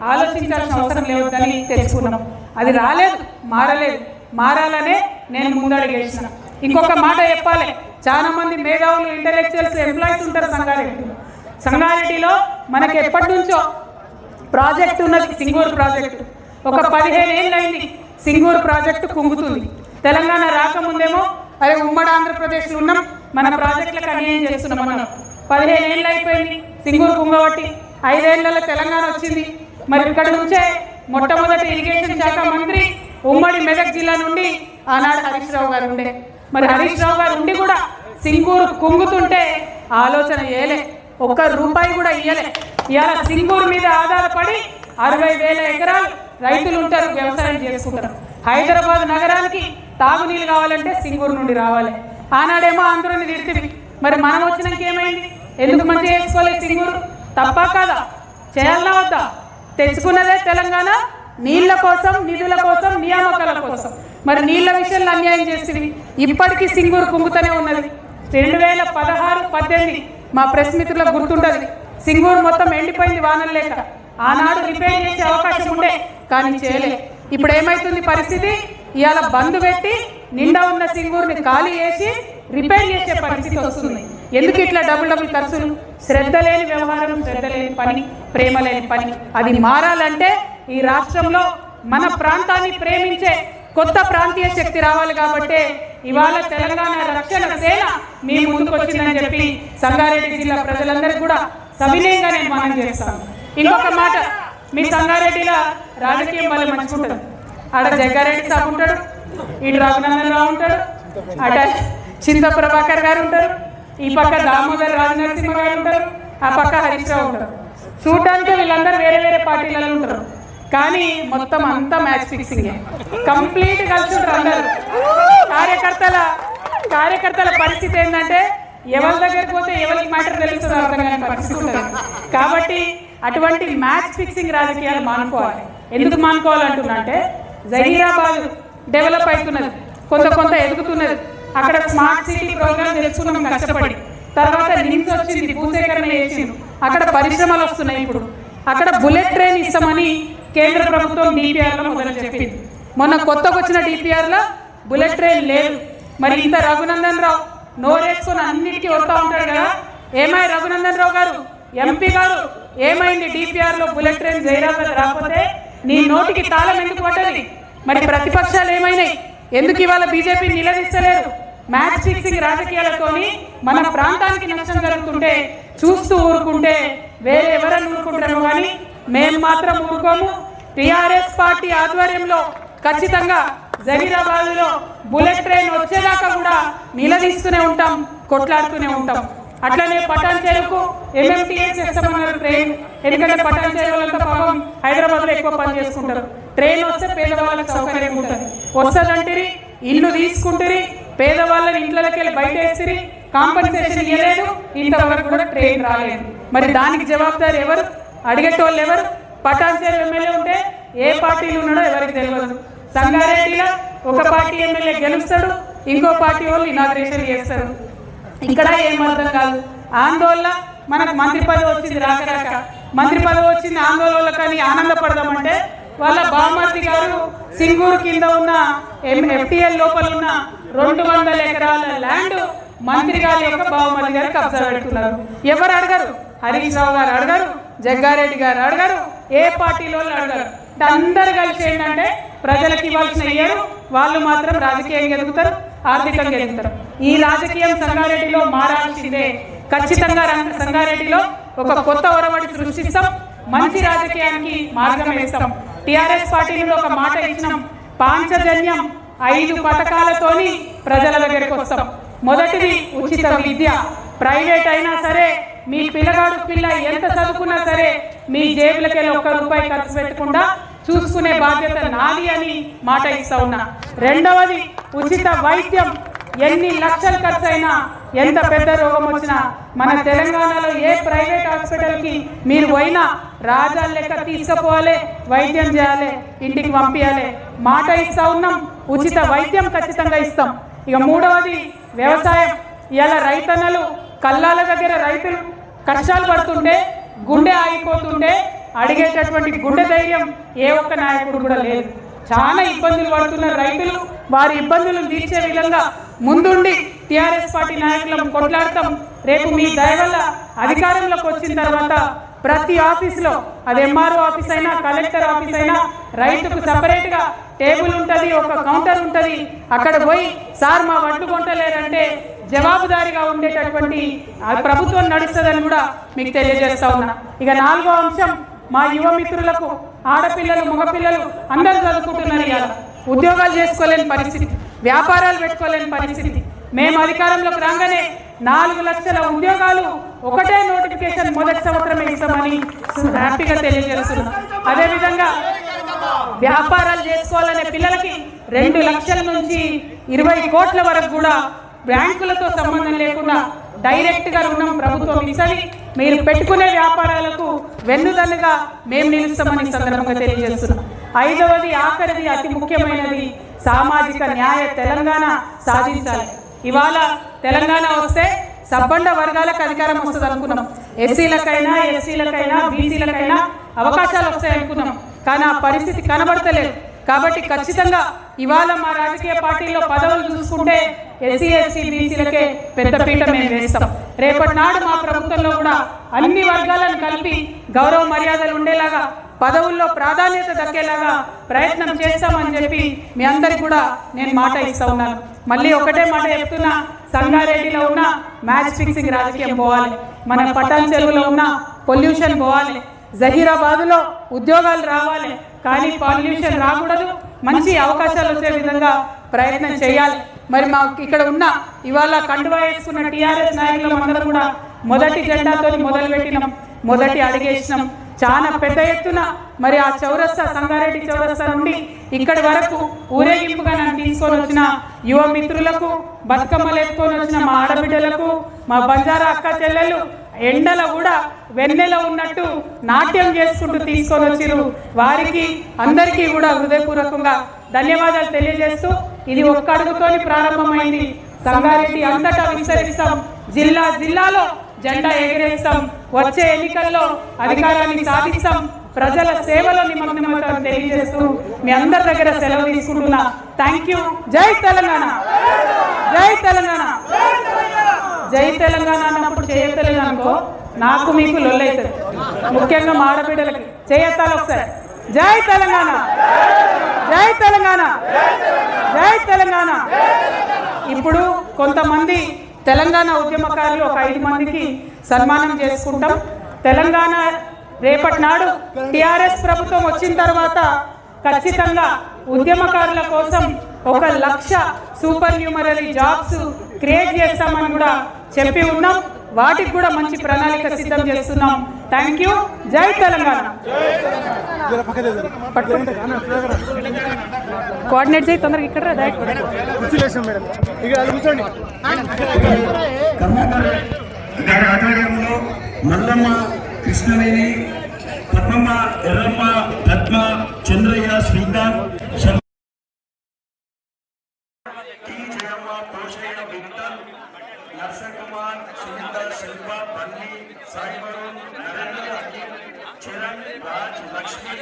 ఆలోచించాల్సిన అవసరం లేదని తెచ్చుకున్నాం. అది రాలేదు, మారలేదు. మారాలనే నేను ముందడుగేసిన. ఇంకొక మాట చెప్పాలి, చాలా మంది మేధావులు, ఇంటెలెక్చువల్స్, ఎంప్లాయీస్ ఉంటారు సంగారెడ్డిలో. సంగారెడ్డిలో మనకి ఎప్పటి నుంచో ప్రాజెక్టు ఉన్నది, సింగూరు ప్రాజెక్టు. ఒక 15 ఏళ్ళు అయింది సింగూరు ప్రాజెక్టు కుంగుతుంది. తెలంగాణ రాకముందేమో అరే ఉమ్మడి ఆంధ్రప్రదేశ్లో ఉన్నాం, మన ప్రాజెక్టులకు అన్యాయం చేస్తున్నాం అన్నాం. 15 ఏళ్ళు అయిపోయింది సింగూరు కుంగబట్టి. 5 ఏళ్లలో తెలంగాణ వచ్చింది. మరి ఇక్కడ నుంచే మొట్టమొదటి ఇరిగేషన్ శాఖ మంత్రి ఉమ్మడి మెదక్ జిల్లా నుండి ఆనాడు హరీష్ రావు గారు ఉండే. మరి హరీష్ రావు గారు ఉండి కూడా సింగూరు కుంగుతుంటే ఆలోచన చేయలే, ఒక్క రూపాయి కూడా ఇయ్యలే. ఇవాళ సింగూరు మీద ఆధారపడి 60,000 ఎకరాలు రైతులు ఉంటారు, వ్యవసాయం చేసుకుంటారు. హైదరాబాద్ నగరానికి తాగునీళ్ళు కావాలంటే సింగూరు నుండి రావాలి. ఆనాడేమో ఆంధ్రుని తిడితే, మరి మనం వచ్చినాక ఏమైంది? ఎందుకు మంచిగా చేసుకోలేదు సింగూరు? తప్పా కాదా? చేయాలన్నా వద్దా? తెచ్చుకున్నదే తెలంగాణ నీళ్ల కోసం, నిధుల కోసం, నియామకాల కోసం. మరి నీళ్ల విషయంలో అన్యాయం చేసింది. ఇప్పటికీ సింగూరు కుంగుతూనే ఉన్నది. 2016-18 మా ప్రెస్ మిత్రులకు గుర్తుంటుంది, సింగూరు మొత్తం ఎండిపోయింది వానలు లేక. ఆనాడు రిపేర్ చేసే అవకాశం ఉండే, కానీ చేయలే. ఇప్పుడు ఏమైతుంది పరిస్థితి? ఇవాళ బంద్ పెట్టి నిండా ఉన్న సింగూరుని ఖాళీ చేసి రిపేర్ చేసే పరిస్థితి వస్తుంది. ఎందుకు ఇట్లా డబుల్ ఖర్చులు? శ్రద్ధ లేని వ్యవహారం, శ్రద్ధ లేని పని, ప్రేమ లేని పని. అది మారాలంటే ఈ రాష్ట్రంలో మన ప్రాంతాన్ని ప్రేమించే కొత్త ప్రాంతీయ శక్తి రావాలి. కాబట్టి ఇవాళ తెలంగాణ రక్షణ సేన మీ ముందుకు వచ్చిందని చెప్పి సంగారెడ్డి జిల్లా ప్రజలందరికీ కూడా సవినయంగా నేను మనం చేస్తాను. ఇంకొక మాట, మీ సంగారెడ్డిలో రాజకీయం వల్ల మంచుకుంటారు. ఆడ జగ్గారెడ్డి సాబ్ ఉంటాడు, ఇటు రఘునందన్ రావు ఉంటాడు, అట చింత ప్రభాకర్ గారు ఉంటారు, ఈ పక్క దామోదర్ రాజనరసింహ గారు ఉంటారు, ఆ పక్క హరీష్ రావు ఉంటారు. చూడడానికి వీళ్ళందరూ వేరే వేరే పార్టీలలో ఉంటారు, కానీ మొత్తం అంతా మ్యాచ్ ఫిక్సింగ్, కంప్లీట్ కలిసి ఉంటారు అందరు. కార్యకర్తల పరిస్థితి ఏంటంటే ఎవరి దగ్గరికి పోతే ఎవరికి మ్యాటర్ తెలుస్తుందో అర్థం కాని పరిస్థితి ఉంటుంది. కాబట్టి అటువంటి మ్యాచ్ ఫిక్సింగ్ రాజకీయాలు మానుకోవాలి. ఎందుకు మానుకోవాలంటున్నా అంటే జహీరాబాద్ డెవలప్ అవుతున్నది, కొంత ఎదుగుతున్నది. అక్కడ స్మార్ట్ సిటీ ప్రోగ్రామ్ తెలుసుకున్నాం కష్టపడి. తర్వాత నిమ్స్ వచ్చింది, భూసేకరణ చేసింది, అక్కడ పరిశ్రమలు వస్తున్నాయి. ఇప్పుడు అక్కడ బుల్లెట్ ట్రైన్ ఇస్తామని కేంద్ర ప్రభుత్వం డిపిఆర్లో మొదలు చెప్పింది. మొన్న కొత్తగా వచ్చిన డిపిఆర్లో బుల్లెట్ ట్రైన్ లేదు. మరి ఇంత రఘునందన్ రావు నోరేసుకొని అన్నిటికీ వస్తూ ఉంటాడు కదా, ఏమై రఘునందన్ రావు గారు, ఎంపీ గారు, ఏమైంది డిపిఆర్లో బుల్లెట్ ట్రైన్ జైరాబాద్ రాకపోతే నీ నోటికి తాళం ఎందుకు పడ్డది? మరి ప్రతిపక్షాలు ఏమైనాయి? ఎందుకు ఇవాళ బీజేపీ నిలదీస్తలేరు? మ్యాచ్ ఫిక్సింగ్ రాజకీయాలతోని మన ప్రాంతానికి నష్టం జరుగుతుంటే చూస్తూ ఊరుకుంటే వేరే ఎవరన్నా ఊరుకుంటారు, కానీ మేము మాత్రం ఊరుకోము. టీఆర్ఎస్ పార్టీ ఆధ్వర్యంలో ఖచ్చితంగా జహీరాబాద్లో బుల్లెట్ ట్రైన్ వచ్చేదాకా కూడా నిలదీస్తూనే ఉంటాం, కొట్లాడుతూనే ఉంటాం. అట్లనే పటాన్ చెరువుకు ఎంఎంటీఎస్ చేస్తామన్నారు ట్రైన్. ఎందుకంటే పటాన్ చెరువులంతా పాపం హైదరాబాద్లో ఎక్కువ పని చేసుకుంటారు. ట్రైన్ వస్తే పేదవాళ్ళకి సౌకర్యం ఉంటుంది. వస్తుందంటిరి, ఇల్లు తీసుకుంటారు, పేదవాళ్ళని ఇంట్లోకి వెళ్ళి బయట వేసిరి, కాంపెన్సేషన్ ఇవ్వలేదు, ఇంతవరకు కూడా ట్రైన్ రాలేదు. మరి దానికి జవాబుదారు ఎవరు? అడిగేటోళ్ళు ఎవరు? పటాన్ చెరువు ఎమ్మెల్యే ఉంటే ఏ పార్టీలు ఉన్నాడో ఎవరికి తెలియదు. సంగారెడ్డిలో ఒక పార్టీ ఎమ్మెల్యే గెలుస్తాడు, ఇంకో పార్టీ వాళ్ళు ఇనాగ్రేషన్ చేస్తారు. ఇక్కడ ఏం అర్థం కాదు. ఆందోళన మనకు మంత్రి పదవి వచ్చింది, రాక మంత్రి పదవి వచ్చింది ఆందోళన కానీ ఆనందపడదామంటే వాళ్ళ బామర్ది గారు సింగూరు కింద ఉన్న ఎఫ్టీఎల్ లోపల ఉన్న 200 ఎకరాల ల్యాండ్ మంత్రి గారి యొక్క బామర్ది గారు కబ్జా పెడుతున్నారు. ఎవరు అడగరు? హరీష్ రావు గారు అడగరు, జగ్గారెడ్డి గారు అడగరు, ఏ పార్టీలో అడగరు. అందరు కలిసి ఏంటంటే ప్రజలకు ఇవ్వాల్సిన ఇయ్యరు, వాళ్ళు మాత్రం రాజకీయంగా ఎదుగుతారు, ఆర్థికంగా ఎదుగుతారు. ఈ రాజకీయం సంగారెడ్డిలో మారాల్సిందే. ఖచ్చితంగా సంగారెడ్డిలో ఒక కొత్త ఒరవడి సృష్టిస్తాం, మంచి రాజకీయానికి మార్గం వేస్తాం. టీఆర్ఎస్ పార్టీ నుండి ఒక మాట ఇచ్చినాం, పాంచజన్యం 5 పథకాలతోని ప్రజల దగ్గరికి వస్తాం. మొదటిది ఉచిత విద్య. ప్రైవేట్ అయినా సరే, మీ పిల్లగాడు పిల్ల ఎంత చదువుకున్నా సరే మీ జేబులకి వెళ్ళి 1 రూపాయి ఖర్చు పెట్టకుండా చూసుకునే బాధ్యత నాది అని మాట ఇస్తా ఉన్నా. రెండవది ఉచిత వైద్యం. ఎన్ని లక్షలు ఖర్చు అయినా, ఎంత పెద్ద రోగం వచ్చినా మన తెలంగాణలో ఏ ప్రైవేట్ హాస్పిటల్కి మీరు పోయినా రాజాల లెక్క తీసుకుపోవాలి, వైద్యం చేయాలి, ఇంటికి పంపించాలి. మాట ఇస్తా ఉన్నాం, ఉచిత వైద్యం ఖచ్చితంగా ఇస్తాం. ఇక మూడవది వ్యవసాయం. ఇలా రైతన్నలు కల్లాల దగ్గర రైతులు కష్టాలు పడుతుంటే, గుండె ఆగిపోతుంటే అడిగేటటువంటి గుండె ధైర్యం ఏ ఒక్క నాయకుడు కూడా లేదు. చాలా ఇబ్బందులు పడుతున్న రైతులు వారి ఇబ్బందులను తీర్చే విధంగా ముందుండి టీఆర్ఎస్ పార్టీ నాయకులను కొట్లాడతాం. రేపు మీ దయ వల్ల అధికారంలోకి వచ్చిన తర్వాత ప్రతి ఆఫీసులో, అది ఎంఆర్ఓ ఆఫీస్ అయినా కలెక్టర్ ఆఫీస్ అయినా, రైతుకు సపరేట్గా టేబుల్ ఉంటుంది, ఒక కౌంటర్ ఉంటుంది. అక్కడ పోయి సార్ మా వడ్లు కొంటలేరంటే జవాబుదారీగా ఉండేటటువంటి ప్రభుత్వం నడుస్తుందని కూడా మీకు తెలియజేస్తా ఉన్నా. ఇక 4వ అంశం, మా యువ మిత్రులకు, ఆడపిల్లలు మగపిల్లలు అందరూ చదువుకుంటున్నారు. ఇవాళ ఉద్యోగాలు చేసుకోలేని పరిస్థితి, వ్యాపారాలు పెట్టుకోలేని పరిస్థితి. మేము అధికారంలోకి రాగానే 4 లక్షల ఉద్యోగాలు ఒకటే నోటిఫికేషన్ మొదటి సంవత్సరమే ఇస్తామని హ్యాపీగా తెలియజేస్తున్నాం. అదేవిధంగా వ్యాపారాలు చేసుకోవాలనే పిల్లలకి 2 లక్షల నుంచి 20 కోట్ల వరకు కూడా బ్యాంకులతో సంబంధం లేకుండా డైరెక్ట్గా రుణం ప్రభుత్వం ఇస్తుంది. మీరు పెట్టుకునే వ్యాపారాలకు వెన్నుదన్నుగా మేము నిలుస్తామని సందర్భంగా తెలియజేస్తున్నాం. 5వది, ఆఖరిది, అతి ముఖ్యమైనది, సామాజిక న్యాయ తెలంగాణ సాధించాలి. ఇవాళ తెలంగాణ వస్తే సబ్బండ వర్గాలకు అధికారం వస్తుంది అనుకున్నాం. ఎస్సీలకైనా, ఎస్సీలకైనా, బీసీలకైనా అవకాశాలు వస్తాయి అనుకున్నాం. కానీ ఆ పరిస్థితి కనబడతలేదు. కాబట్టి ఖచ్చితంగా ఇవాళ మా రాజకీయ పార్టీల్లో పదవులు చూసుకుంటే ఎస్సీ, ఎస్టీ, బీసీలకే పెద్దపీట మేము వేస్తాం. రేపటి నాడు మా ప్రభుత్వంలో కూడా అన్ని వర్గాలను కలిపి గౌరవ మర్యాదలు ఉండేలాగా, పదవుల్లో ప్రాధాన్యత దక్కేలాగా ప్రయత్నం చేస్తామని చెప్పి మీ అందరికి కూడా నేను మాట ఇస్తా ఉన్నాను. మళ్ళీ ఒకటే మాట చెప్తున్నా, సంగారెడ్డిలో ఉన్న మ్యాచ్ ఫిక్సింగ్ రాజకీయం పోవాలి, మన పటాన్ చెరువులో ఉన్న పొల్యూషన్ పోవాలి, జహీరాబాద్లో ఉద్యోగాలు రావాలి, కానీ పొల్యూషన్ రాకూడదు, మంచి అవకాశాలు వచ్చే విధంగా ప్రయత్నం చేయాలి. మరి మా ఇక్కడ ఉన్న ఇవాళ కండువా వేసుకున్న టీఆర్ఎస్ నాయకులు అందరూ కూడా మొదటి జెండాతో మొదలుపెట్టినాం, మొదటి అడిగేసినాం. చాలా పెద్ద ఎత్తున మరి ఆ చౌరస్తా, సంగారెడ్డి చౌరస్తా నుండి ఇక్కడి వరకు ఊరేగింపుగా నన్ను తీసుకొని వచ్చిన యువ మిత్రులకు, బతుకమ్మలు ఎత్తుకొని వచ్చిన మా ఆడబిడ్డలకు, మా బంజారా అక్క చెల్లెళ్ళు ఎండలో కూడా వెన్నెల ఉన్నట్టు నాట్యం చేసుకుంటూ తీసుకొని వచ్చిరు. వారికి అందరికీ కూడా హృదయపూర్వకంగా ధన్యవాదాలు తెలియజేస్తూ, ఇది ఒక్క అడుగుతోని ప్రారంభమైంది. సంగారెడ్డి అంతటా విస్తరిస్తాం, జిల్లా జిల్లాలో జెండా ఎగిరేస్తాం, వచ్చే ఎన్నికల్లో అధికారాన్ని సాధిస్తాం, ప్రజల సేవలో నిమగ్నమవుతామని తెలియజేస్తూ మీ అందరి దగ్గర సెలవు తీసుకుంటున్నా. Thank you. జై తెలంగాణ, జై తెలంగాణ. జై తెలంగాణ అన్నప్పుడు చేయతలేదు అనుకో, నాకు మీకు లొల్లైతుంది. ముఖ్యంగా మా ఆడబిడ్డలకి చేయత్తాలి ఒకసారి. జై తెలంగాణ, జై తెలంగాణ, జై తెలంగాణ. ఇప్పుడు కొంతమంది తెలంగాణ ఉద్యమకారులు ఒక 5 మందికి సన్మానం చేసుకుంటాం. తెలంగాణ రేపటి నాడు టీఆర్ఎస్ ప్రభుత్వం వచ్చిన తర్వాత ఖచ్చితంగా ఉద్యమకారుల కోసం 1,00,000 సూపర్ న్యూమరీ జాబ్స్ క్రియేట్ చేస్తామని కూడా చెప్పి ఉన్నాం. వాటికి కూడా మంచి ప్రణాళిక సిద్ధం చేస్తున్నాం. Thank you. జై తెలంగాణ. కోఆర్డినేట్ చేయి తొందరగా. ఇక్కడ ఆధ్వర్యంలో మల్లమ్మ, కృష్ణవేణి, పద్మమ్మ, ఎర్రమ్మ, పద్మ, చంద్రయ్య, శ్రీకాంత్, నర్సన్ కుమార్, సునీత, శిల్ప, బన్నీ, సాయి వరుణ్, నరేంద్ర, చరణ్, రాజ్, లక్ష్మి.